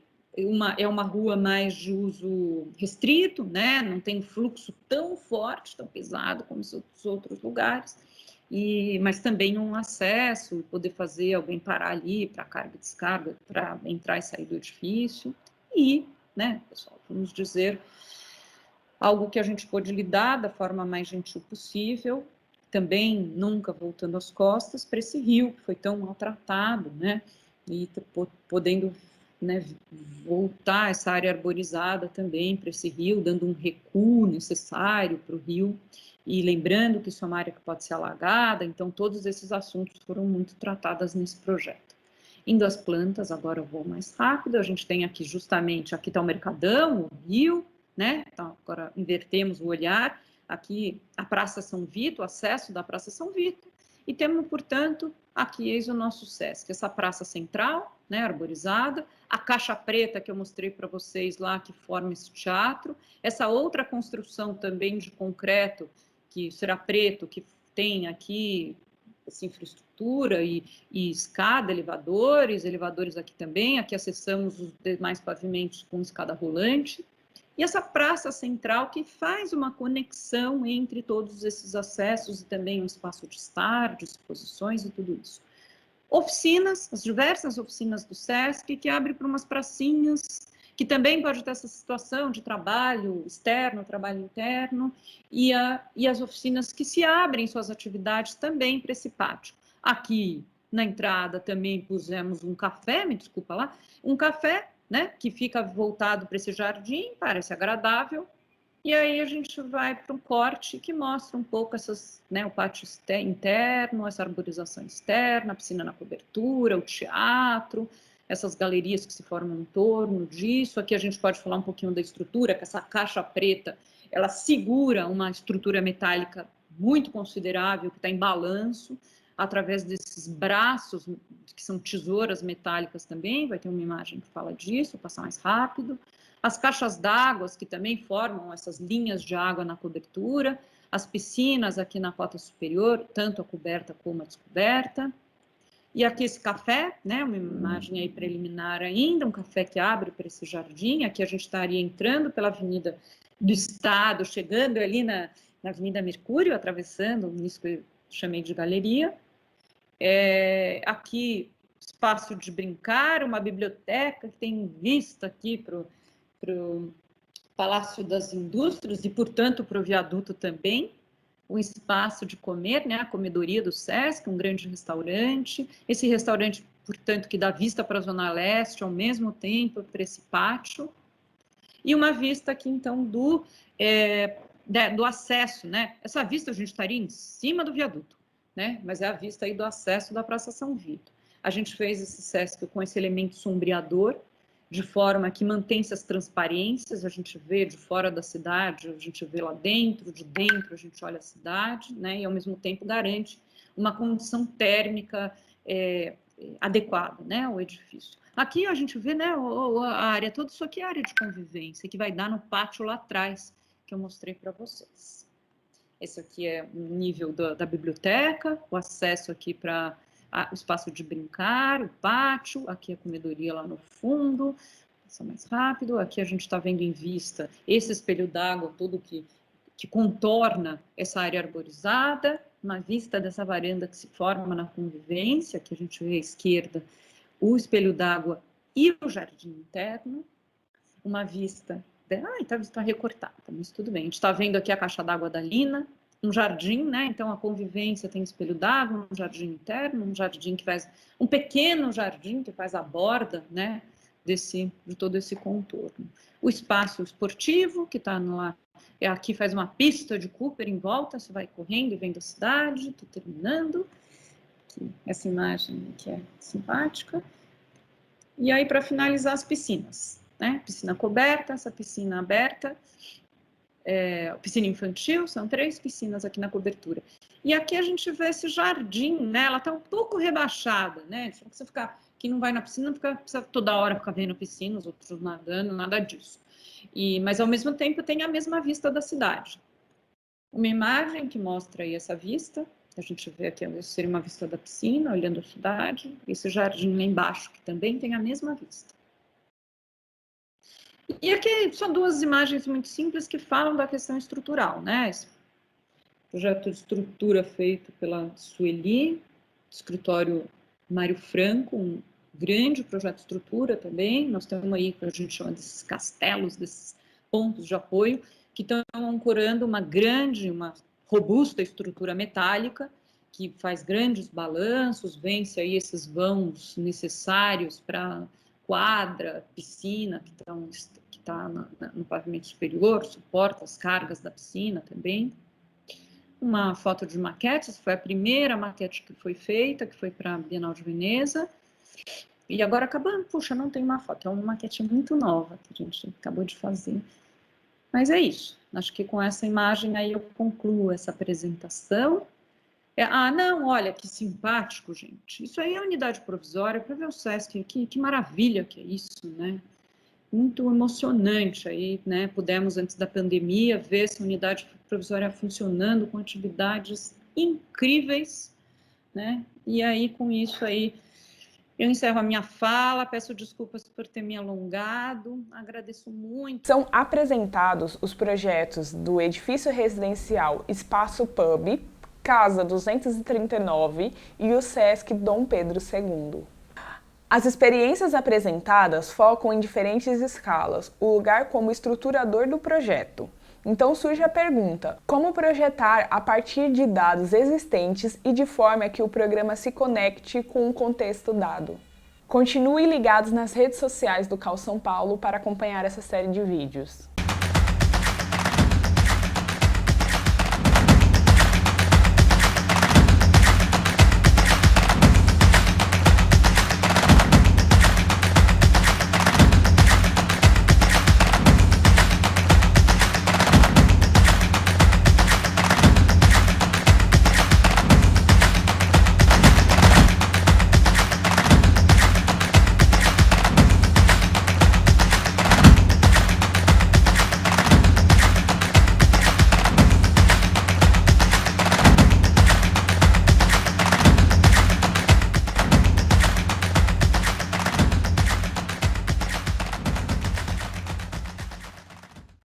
é uma rua mais de uso restrito, né? Não tem fluxo tão forte, tão pesado como os outros lugares, mas também um acesso, poder fazer alguém parar ali para carga e descarga, para entrar e sair do edifício. E, né, pessoal, vamos dizer, algo que a gente pôde lidar da forma mais gentil possível, também nunca voltando as costas para esse rio que foi tão maltratado, né? E podendo, né, voltar essa área arborizada também para esse rio, dando um recuo necessário para o rio, e lembrando que isso é uma área que pode ser alagada, então todos esses assuntos foram muito tratados nesse projeto. Indo às plantas, agora eu vou mais rápido, a gente tem aqui justamente, aqui está o Mercadão, o rio, né? Então, agora invertemos o olhar, aqui a Praça São Vito, o acesso da Praça São Vito, e temos, portanto, aqui eis o nosso SESC, essa praça central, né, arborizada, a caixa preta que eu mostrei para vocês lá, que forma esse teatro, essa outra construção também de concreto, que será preto, que tem aqui essa infraestrutura e escada, elevadores aqui também, aqui acessamos os demais pavimentos com escada rolante, e essa praça central que faz uma conexão entre todos esses acessos e também um espaço de estar, de exposições e tudo isso. Oficinas, as diversas oficinas do SESC, que abre para umas pracinhas, que também pode ter essa situação de trabalho externo, trabalho interno, e as oficinas que se abrem suas atividades também para esse pátio. Aqui, na entrada, também pusemos um café, me desculpa lá, um café, né, que fica voltado para esse jardim, parece agradável, e aí a gente vai para um corte que mostra um pouco né, o pátio interno, essa arborização externa, a piscina na cobertura, o teatro, essas galerias que se formam em torno disso. Aqui a gente pode falar um pouquinho da estrutura, que essa caixa preta, ela segura uma estrutura metálica muito considerável, que está em balanço, através desses braços, que são tesouras metálicas também, vai ter uma imagem que fala disso, vou passar mais rápido. As caixas d'água, que também formam essas linhas de água na cobertura, as piscinas aqui na cota superior, tanto a coberta como a descoberta, E aqui esse café, né, uma imagem aí preliminar ainda, um café que abre para esse jardim. Aqui a gente estaria entrando pela Avenida do Estado, chegando ali na Avenida Mercúrio, atravessando isso que eu chamei de galeria. Aqui, espaço de brincar, uma biblioteca que tem vista aqui para o Palácio das Indústrias e, portanto, para o viaduto também. Um espaço de comer, né, a comedoria do Sesc, um grande restaurante. Esse restaurante, portanto, que dá vista para a Zona Leste, ao mesmo tempo para esse pátio. E uma vista aqui, então, do acesso, né? Essa vista a gente estaria em cima do viaduto, né? Mas é a vista aí do acesso da Praça São Vito. A gente fez esse Sesc com esse elemento sombreador, de forma que mantém-se as transparências, a gente vê de fora da cidade, a gente vê lá dentro, de dentro a gente olha a cidade, né, e ao mesmo tempo garante uma condição térmica adequada, né, ao edifício. Aqui a gente vê, né, a área, tudo isso aqui é área de convivência, que vai dar no pátio lá atrás, que eu mostrei para vocês. Esse aqui é o nível da biblioteca, o acesso aqui para o espaço de brincar, o pátio, aqui a comedoria lá no fundo, passa mais rápido, aqui a gente está vendo em vista esse espelho d'água, tudo que contorna essa área arborizada, uma vista dessa varanda que se forma na convivência, que a gente vê à esquerda, o espelho d'água e o jardim interno, uma vista, está recortada, mas tudo bem, a gente está vendo aqui a caixa d'água da Lina, um jardim, né? Então a convivência tem espelho d'água, um jardim interno, um jardim que faz um pequeno jardim que faz a borda, né? De todo esse contorno. O espaço esportivo que está aqui faz uma pista de Cooper em volta, você vai correndo e vendo a cidade. Estou terminando. Aqui, essa imagem que é simpática. E aí para finalizar as piscinas, né? Piscina coberta, essa piscina aberta. Piscina infantil, são 3 piscinas aqui na cobertura. E aqui a gente vê esse jardim, né? Ela está um pouco rebaixada, né? Se você ficar, quem não vai na piscina, precisa toda hora ficar vendo piscina, os outros nadando, nada disso. Mas ao mesmo tempo tem a mesma vista da cidade. Uma imagem que mostra aí essa vista, a gente vê aqui, seria uma vista da piscina, olhando a cidade, esse jardim lá embaixo, que também tem a mesma vista. E aqui são 2 imagens muito simples que falam da questão estrutural, né? Esse projeto de estrutura feito pela Sueli, escritório Mário Franco, um grande projeto de estrutura também. Nós temos aí, que a gente chama desses castelos, desses pontos de apoio, que estão ancorando uma robusta estrutura metálica, que faz grandes balanços, vence aí esses vãos necessários para quadra, piscina, que está no pavimento superior, suporta as cargas da piscina também. Uma foto de maquete, essa foi a primeira maquete que foi feita, que foi para a Bienal de Veneza. E agora acabando, puxa, não tem uma foto, é uma maquete muito nova que a gente acabou de fazer. Mas é isso, acho que com essa imagem aí eu concluo essa apresentação. Não, olha, que simpático, gente. Isso aí é unidade provisória, para ver o Sesc aqui, que maravilha que é isso, né? Muito emocionante aí, né? Pudemos, antes da pandemia, ver essa unidade provisória funcionando com atividades incríveis, né? E aí, com isso aí, eu encerro a minha fala, peço desculpas por ter me alongado, agradeço muito. São apresentados os projetos do edifício residencial Espaço Pub, Casa 239 e o Sesc Dom Pedro II. As experiências apresentadas focam em diferentes escalas, o lugar como estruturador do projeto. Então surge a pergunta, como projetar a partir de dados existentes e de forma que o programa se conecte com o contexto dado? Continue ligados nas redes sociais do CAU São Paulo para acompanhar essa série de vídeos.